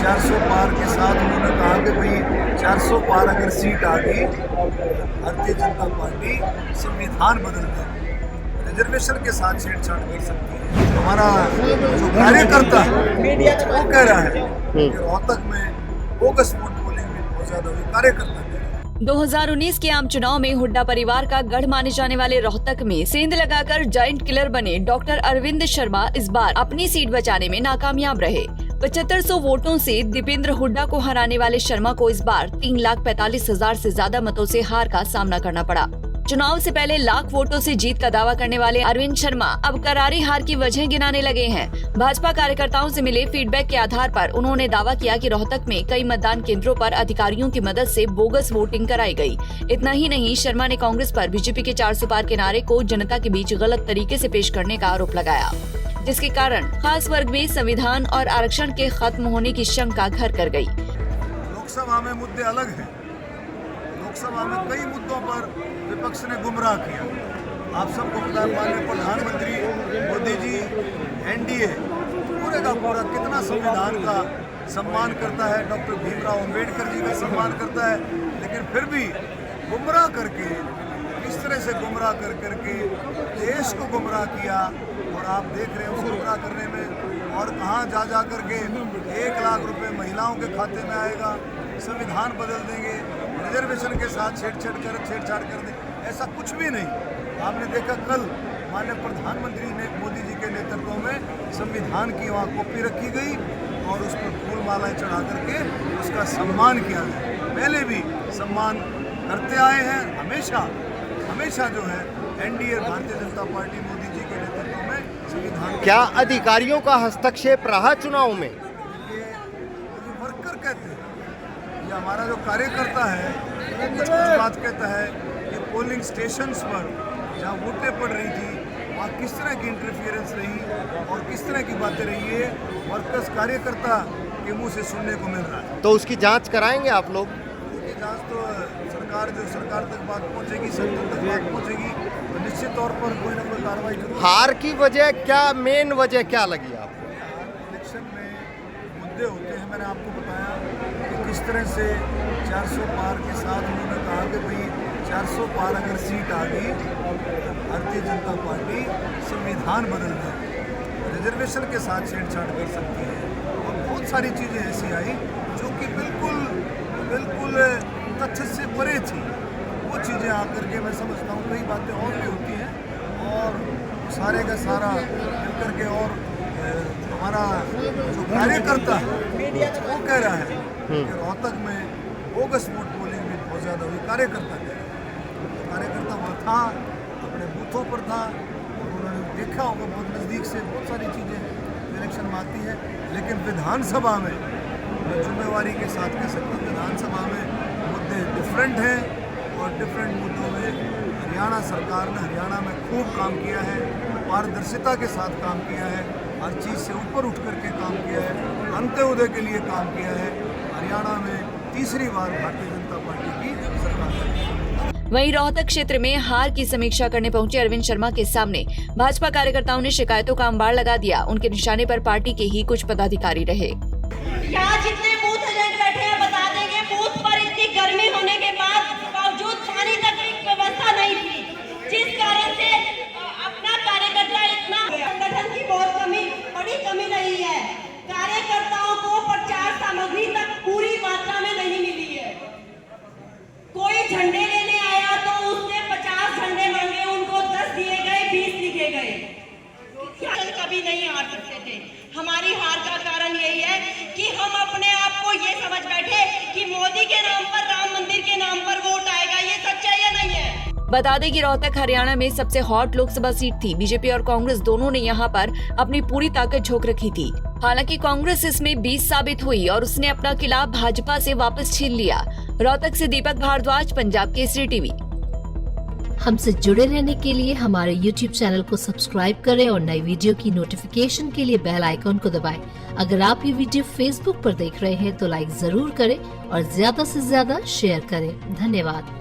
400 पार के साथ उन्होंने कहा कि भाई 400 पार अगर सीट आ गई भारतीय जनता पार्टी संविधान बदल देगी, रिजर्वेशन के साथ छेड़छाड़ कर सकती है। हमारा जो कार्यकर्ता है वो कह रहा है कि रोहतक में बोगस वोट पोलिंग में बहुत ज्यादा हुई। कार्यकर्ता 2019 के आम चुनाव में हुड्डा परिवार का गढ़ माने जाने वाले रोहतक में सेंध लगाकर जायंट किलर बने डॉक्टर अरविंद शर्मा इस बार अपनी सीट बचाने में नाकामयाब रहे। 7500 वोटों से दीपेंद्र हुड्डा को हराने वाले शर्मा को इस बार 3,45,000 से ज्यादा मतों से हार का सामना करना पड़ा। चुनाव से पहले लाख वोटों से जीत का दावा करने वाले अरविंद शर्मा अब करारी हार की वजह गिनाने लगे हैं। भाजपा कार्यकर्ताओं से मिले फीडबैक के आधार पर उन्होंने दावा किया कि रोहतक में कई मतदान केंद्रों पर अधिकारियों की मदद से बोगस वोटिंग कराई गई। इतना ही नहीं, शर्मा ने कांग्रेस पर बीजेपी के 400 पार के नारे को जनता के बीच गलत तरीके से पेश करने का आरोप लगाया, जिसके कारण खास वर्ग में संविधान और आरक्षण के खत्म होने की शंका घर कर गयी। लोकसभा में मुद्दे अलग है। लोकसभा में कई मुद्दों पर विपक्ष ने गुमराह किया। आप सबको पता है, माननीय प्रधानमंत्री मोदी जी एनडीए पूरे का पूरा कितना संविधान का सम्मान करता है, डॉक्टर भीमराव अंबेडकर जी का सम्मान करता है, लेकिन फिर भी गुमराह करके, इस तरह से गुमराह कर करके देश को गुमराह किया। और आप देख रहे हैं उस गुमराह करने में, और कहाँ जा करके 1 लाख रुपए महिलाओं के खाते में आएगा, संविधान बदल देंगे, रिजर्वेशन के साथ छेड़छाड़ कर दें, ऐसा कुछ भी नहीं। आपने देखा कल माननीय प्रधानमंत्री ने मोदी जी के नेतृत्व में संविधान की वहाँ कॉपी रखी गई और उस पर फूल मालाएं चढ़ा करके उसका सम्मान किया गया। पहले भी सम्मान करते आए हैं, हमेशा जो है एनडीए भारतीय जनता पार्टी मोदी जी के नेतृत्व में संविधान। क्या अधिकारियों का हस्तक्षेप रहा चुनाव में? ये वर्कर कहते हैं, ये हमारा जो कार्यकर्ता है कुछ बात कहता है कि पोलिंग स्टेशंस पर जहाँ वोटें पड़ रही थी वहाँ किस तरह की इंटरफियरेंस रही और किस तरह की बातें रही है, वर्कर्स कार्यकर्ता के मुंह से सुनने को मिल रहा है। तो उसकी जांच कराएंगे आप लोग? उसकी जांच तो सरकार तक बात पहुंचेगी, संसद तक बात पहुंचेगी, तो निश्चित तौर पर कोई ना कोई कार्रवाई जरूर। हार की वजह क्या, मेन वजह क्या लगी आपको? इलेक्शन में मुद्दे होते हैं, मैंने आपको बताया कि किस तरह से 400 पार के साथ उन्होंने कहा कि भाई 400 पार अगर सीट आ गई तो भारतीय जनता पार्टी संविधान बदल देगी, रिजर्वेशन के साथ छेड़छाड़ कर सकती है। और बहुत सारी चीज़ें ऐसी आई जो कि बिल्कुल तथ्य से परे थी। वो चीज़ें आकर के मैं समझता हूँ कई बातें और भी होती हैं, और सारे का सारा मिल करके, और हमारा जो कार्यकर्ता है वो कह रहा है कि रोहतक में बोगस वोट पोलिंग में बहुत ज़्यादा हुई। कार्यकर्ता वहाँ था, अपने बूथों पर था, और उन्होंने देखा होगा बहुत नज़दीक से बहुत सारी चीज़ें इलेक्शन में आती है। लेकिन विधानसभा में मैं जिम्मेवारी के साथ कह सकता हूँ, विधानसभा में मुद्दे डिफरेंट हैं, और डिफरेंट मुद्दों में हरियाणा सरकार ने हरियाणा में खूब काम किया है, पारदर्शिता के साथ काम किया है, हर चीज़ से ऊपर उठ करके काम किया है, अंत्योदय के लिए काम किया है। हरियाणा में तीसरी बार भारतीय जनता पार्टी की सरकार है। वहीं रोहतक क्षेत्र में हार की समीक्षा करने पहुंचे अरविंद शर्मा के सामने भाजपा कार्यकर्ताओं ने शिकायतों का अंबार लगा दिया। उनके निशाने पर पार्टी के ही कुछ पदाधिकारी रहे। यहाँ जितने बूथ एजेंट बैठे हैं बता देंगे, बूथ पर इतनी गर्मी होने के बावजूद पानी तक की व्यवस्था नहीं थी, जिस कारण से अपना कार्यकर्ता इतना, संगठन की बहुत बड़ी कमी रही है। कार्यकर्ताओं को प्रचार सामग्री तक पूरी मात्रा में नहीं मिली है। कोई झंडे लेने आया तो उसने 50 झंडे मांगे, उनको 10 दिए गए, 20 दिए गए। कभी नहीं हार सकते थे। हमारी हार का कारण यही है कि हम अपने आप को ये समझ बैठे कि मोदी के नाम पर, राम मंदिर के नाम पर वोट आएगा। ये सच्चा या नहीं है? बता दें कि रोहतक हरियाणा में सबसे हॉट लोकसभा सीट थी। बीजेपी और कांग्रेस दोनों ने यहां पर अपनी पूरी ताकत झोंक रखी थी। हालांकि कांग्रेस इसमें 20 साबित हुई और उसने अपना किला भाजपा से वापस छीन लिया। रोहतक से दीपक भारद्वाज, पंजाब केसरी टीवी। हमसे जुड़े रहने के लिए हमारे YouTube चैनल को सब्सक्राइब करें और नई वीडियो की नोटिफिकेशन के लिए बेल आइकॉन को दबाएं। अगर आप ये वीडियो Facebook पर देख रहे हैं तो लाइक जरूर करें और ज्यादा से ज्यादा शेयर करें। धन्यवाद।